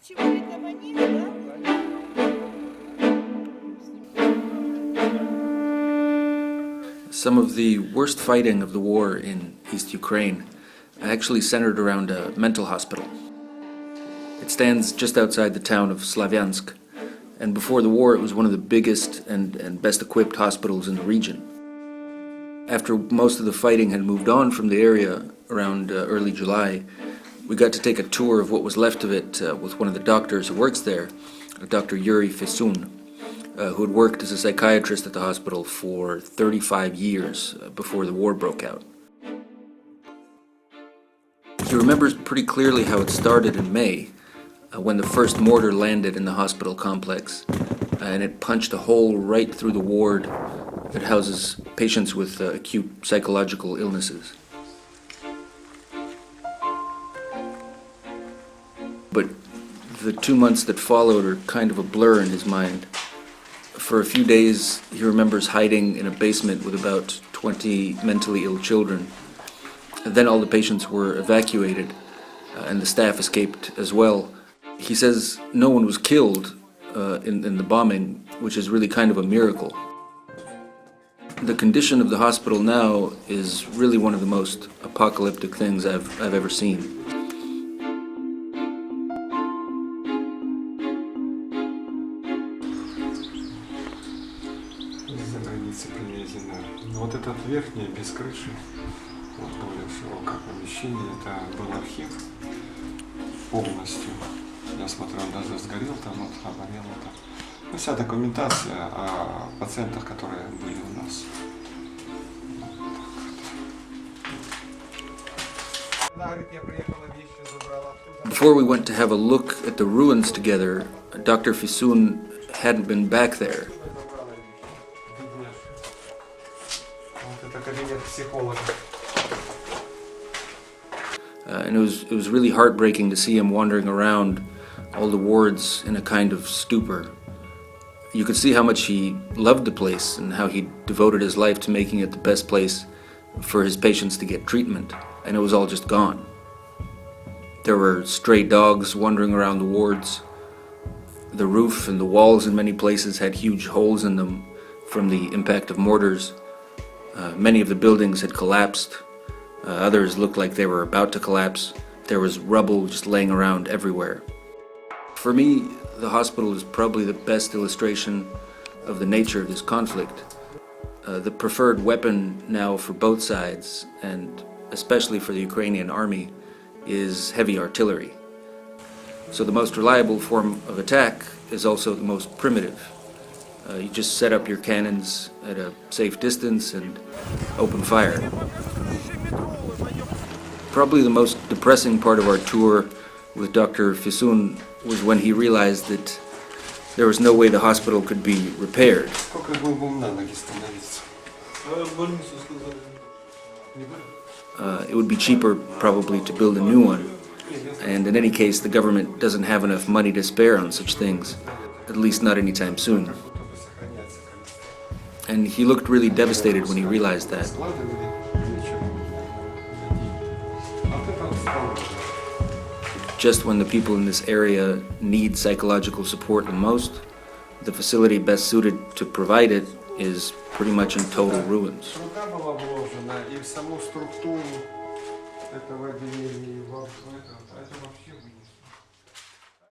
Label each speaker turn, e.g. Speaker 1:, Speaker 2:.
Speaker 1: Some of the worst fighting of the war in East Ukraine actually centered around a mental hospital. It stands just outside the town of Slavyansk, and before the war it was one of the biggest and best equipped hospitals in the region. After most of the fighting had moved on from the area around early July, we got to take a tour of what was left of it with one of the doctors who works there, Dr. Yuri Fisun, who had worked as a psychiatrist at the hospital for 35 years before the war broke out. He remembers pretty clearly how it started in May, when the first mortar landed in the hospital complex, and it punched a hole right through the ward that houses patients with acute psychological illnesses. But the 2 months that followed are kind of a blur in his mind. For a few days, he remembers hiding in a basement with about 20 mentally ill children. And then all the patients were evacuated, and the staff escaped as well. He says no one was killed in the bombing, which is really kind of a miracle. The condition of the hospital now is really one of the most apocalyptic things I've ever seen.
Speaker 2: Вот этот верхний без крыши, вот более широкое помещение, это был архив полностью. Я смотрю, он даже сгорел там, вот, обгорел там. Ну, вся документация о пациентах, которые были у нас.
Speaker 1: Before we went to have a look at the ruins together, Dr. Fisun hadn't been back there. And it was really heartbreaking to see him wandering around all the wards in a kind of stupor. You could see how much he loved the place and how he devoted his life to making it the best place for his patients to get treatment, and it was all just gone. There were stray dogs wandering around the wards. The roof and the walls in many places had huge holes in them from the impact of mortars. Many of the buildings had collapsed. Others looked like they were about to collapse. There was rubble just laying around everywhere. For me, the hospital is probably the best illustration of the nature of this conflict. The preferred weapon now for both sides, and especially for the Ukrainian army, is heavy artillery. So the most reliable form of attack is also the most primitive. You just set up your cannons at a safe distance and open fire. Probably the most depressing part of our tour with Dr. Fisun was when he realized that there was no way the hospital could be repaired. It would be cheaper probably to build a new one, and in any case the government doesn't have enough money to spare on such things, at least not anytime soon. And he looked really devastated when he realized that. Just when the people in this area need psychological support the most, the facility best suited to provide it is pretty much in total ruins.
Speaker 2: И в саму структуру этого отделения, это вообще